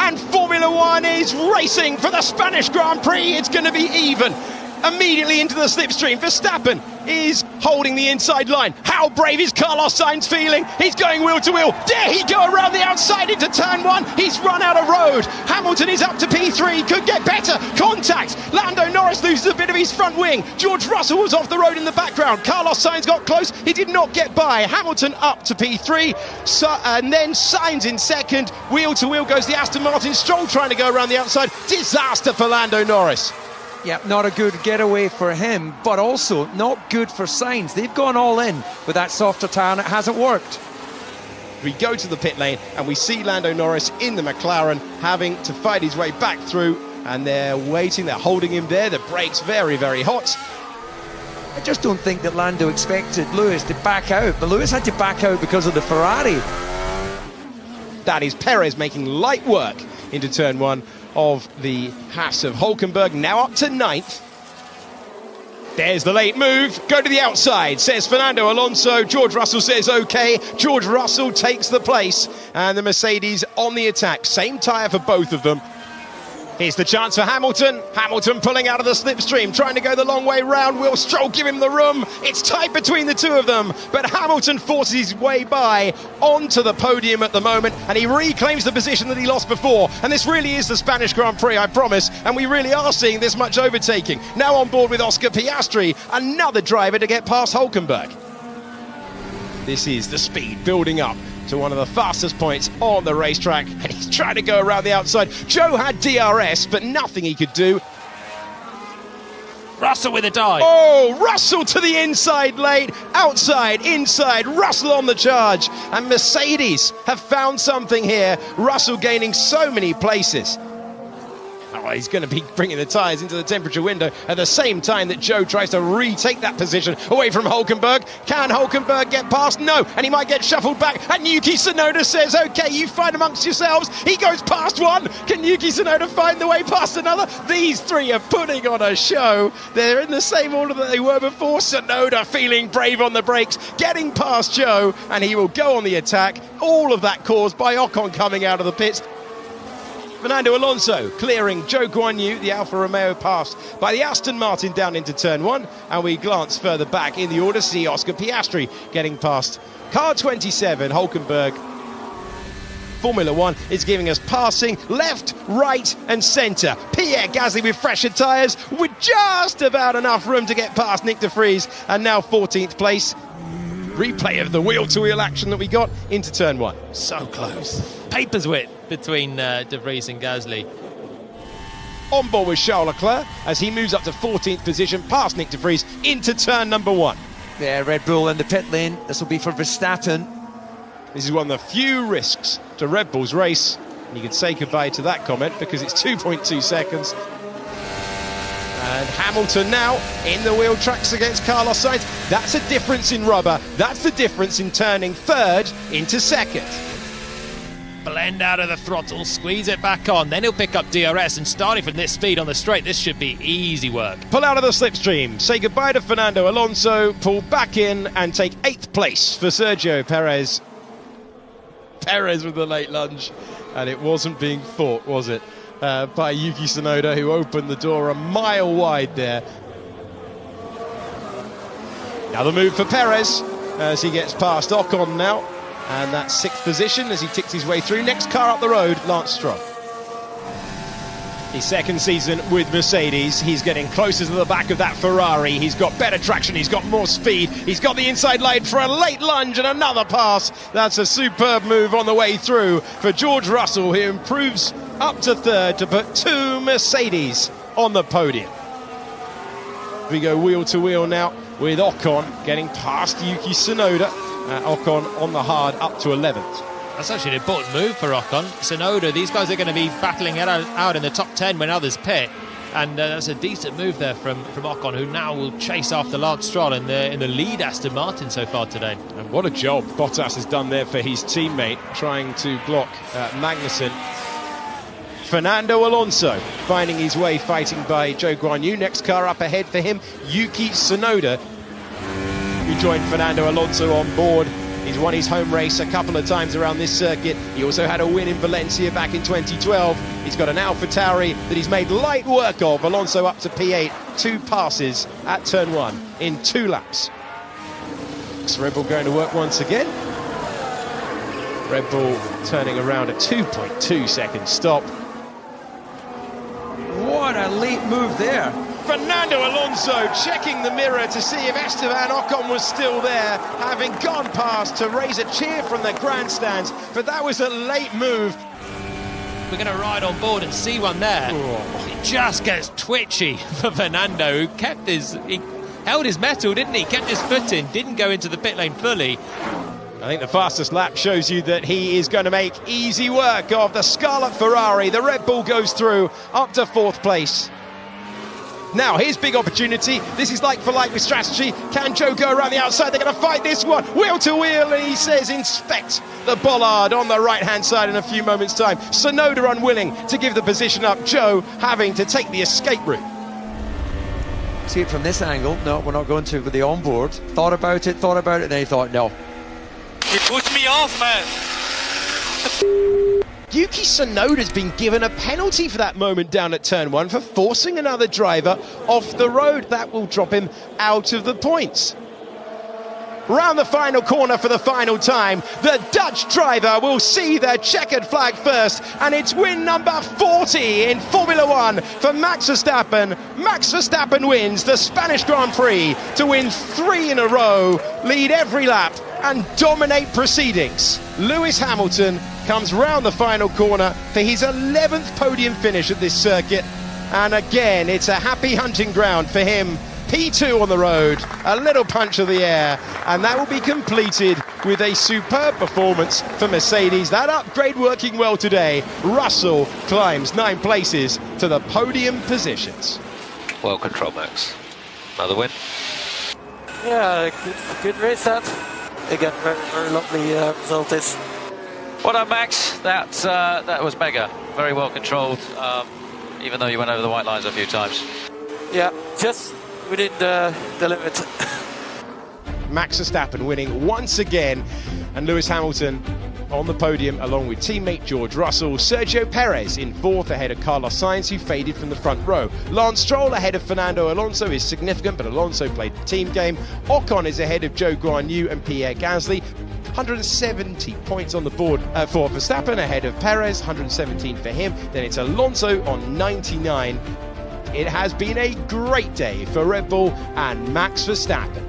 and Formula One is racing for the Spanish Grand Prix. It's going to be even. Immediately into the slipstream, Verstappen is holding the inside line. How brave is Carlos Sainz feeling? He's going wheel to wheel. Dare he go around the outside into turn one? He's run out of road. Hamilton is up to P3, could get better. Contact. Lando Norris loses a bit of his front wing. George Russell was off the road in the background. Carlos Sainz got close. He did not get by. Hamilton up to P3, and then Sainz in second. Wheel to wheel goes the Aston Martin. Stroll trying to go around the outside. Disaster for Lando Norris. Yeah, not a good getaway for him, but also not good for Sainz. They've gone all in with that softer tyre and it hasn't worked. We go to the pit lane and we see Lando Norris in the McLaren having to fight his way back through, and they're waiting, they're holding him there. The brakes very, very hot. I just don't think that Lando expected Lewis to back out, but Lewis had to back out because of the Ferrari. That is Perez making light work into turn one of the Haas of Hulkenberg, now up to 9th. There's the late move, go to the outside, says Fernando Alonso. George Russell says okay. George Russell takes the place, and the Mercedes on the attack. Same tyre for both of them. Here's the chance for Hamilton. Hamilton pulling out of the slipstream, trying to go the long way round. Will Stroll give him the room? It's tight between the two of them, but Hamilton forces his way by onto the podium at the moment, and he reclaims the position that he lost before. And this really is the Spanish Grand Prix, I promise, and we really are seeing this much overtaking. Now on board with Oscar Piastri, another driver to get past Hulkenberg. This is the speed building up to one of the fastest points on the racetrack, and he's trying to go around the outside. Joe had DRS, but nothing he could do. Russell with a dive. Oh, Russell to the inside lane, outside, inside, Russell on the charge. And Mercedes have found something here. Russell gaining so many places. Oh, he's going to be bringing the tyres into the temperature window at the same time that Joe tries to retake that position away from Hulkenberg. Can Hulkenberg get past? No, and he might get shuffled back. And Yuki Tsunoda says, okay, you fight amongst yourselves. He goes past one. Can Yuki Tsunoda find the way past another? These three are putting on a show. They're in the same order that they were before. Tsunoda feeling brave on the brakes, getting past Joe, and he will go on the attack. All of that caused by Ocon coming out of the pits. Fernando Alonso clearing Zhou Guanyu, the Alfa Romeo passed by the Aston Martin down into turn one, and we glance further back in the order, see Oscar Piastri getting past car 27, Hulkenberg. Formula One is giving us passing left, right and centre. Pierre Gasly with fresher tyres with just about enough room to get past Nick de Vries, and now 14th place. Replay of the wheel-to-wheel action that we got into turn one. So close. Papers wit between De Vries and Gasly. On board with Charles Leclerc as he moves up to 14th position past Nick de Vries into turn number one. Yeah, Red Bull in the pit lane. This will be for Verstappen. This is one of the few risks to Red Bull's race. And you can say goodbye to that comment because it's 2.2 seconds. And Hamilton now in the wheel tracks against Carlos Sainz. That's a difference in rubber. That's the difference in turning third into second. Blend out of the throttle, squeeze it back on, then he'll pick up DRS, and starting from this speed on the straight, this should be easy work. Pull out of the slipstream, say goodbye to Fernando Alonso, pull back in and take 8th place for Sergio Perez. Perez with the late lunge, and it wasn't being fought, was it? By Yuki Tsunoda, who opened the door a mile wide there. Now the move for Perez as he gets past Ocon now, and that's 6th position as he ticks his way through. Next car up the road, Lance Stroll. His second season with Mercedes, he's getting closer to the back of that Ferrari. He's got better traction, he's got more speed, he's got the inside line for a late lunge and another pass. That's a superb move on the way through for George Russell, who improves up to third to put 2 Mercedes on the podium. We go wheel to wheel now with Ocon getting past Yuki Tsunoda. Ocon on the hard up to 11th. That's actually an important move for Ocon. Tsunoda, these guys are going to be battling it out in the top 10 when others pit. And that's a decent move there from Ocon, who now will chase after Lance Stroll in the lead Aston Martin so far today. And what a job Bottas has done there for his teammate, trying to block Magnussen. Fernando Alonso finding his way, fighting by Zhou Guanyu. Next car up ahead for him, Yuki Tsunoda, who joined Fernando Alonso on board He's won his home race a couple of times around this circuit. He also had a win in Valencia back in 2012. He's got an AlphaTauri that he's made light work of. Alonso up to P8, 2 passes at turn 1 in 2 laps. Red Bull going to work once again. Red Bull turning around a 2.2 second stop. What a late move there. Fernando Alonso checking the mirror to see if Esteban Ocon was still there, having gone past to raise a cheer from the grandstands, but that was a late move. We're going to ride on board and see one there. Oh. It just gets twitchy for Fernando, who he held his mettle, didn't he? Kept his foot in, didn't go into the pit lane fully. I think the fastest lap shows you that he is going to make easy work of the Scarlet Ferrari. The Red Bull goes through up to 4th place. Now, here's big opportunity. This is like for like with strategy. Can Joe go around the outside? They're going to fight this one, wheel to wheel, and he says inspect the bollard on the right-hand side in a few moments' time. Tsunoda unwilling to give the position up. Joe having to take the escape route. See it from this angle. No, we're not going to with the onboard. Thought about it, and then he thought, no. You pushed me off, man. Yuki Tsunoda's been given a penalty for that moment down at turn 1 for forcing another driver off the road. That will drop him out of the points. Round the final corner for the final time, the Dutch driver will see the checkered flag first, and it's win number 40 in Formula 1 for Max Verstappen. Max Verstappen wins the Spanish Grand Prix to win 3 in a row, lead every lap and dominate proceedings. Lewis Hamilton comes round the final corner for his 11th podium finish at this circuit, and again it's a happy hunting ground for him. P2 on the road, a little punch of the air, and that will be completed with a superb performance for Mercedes. That upgrade working well today. Russell climbs 9 places to the podium positions. Well controlled, Max. Another win. Yeah, good race that. Again, very lovely result is. Well done, Max. That was mega. Very well controlled, even though you went over the white lines a few times. Yeah, just within the limit. Max Verstappen winning once again, and Lewis Hamilton on the podium along with teammate George Russell. Sergio Perez in 4th ahead of Carlos Sainz, who faded from the front row. Lance Stroll ahead of Fernando Alonso is significant, but Alonso played the team game. Ocon is ahead of Zhou Guanyu and Pierre Gasly. 170 points on the board for Verstappen ahead of Perez, 117 for him. Then it's Alonso on 99. It has been a great day for Red Bull and Max Verstappen.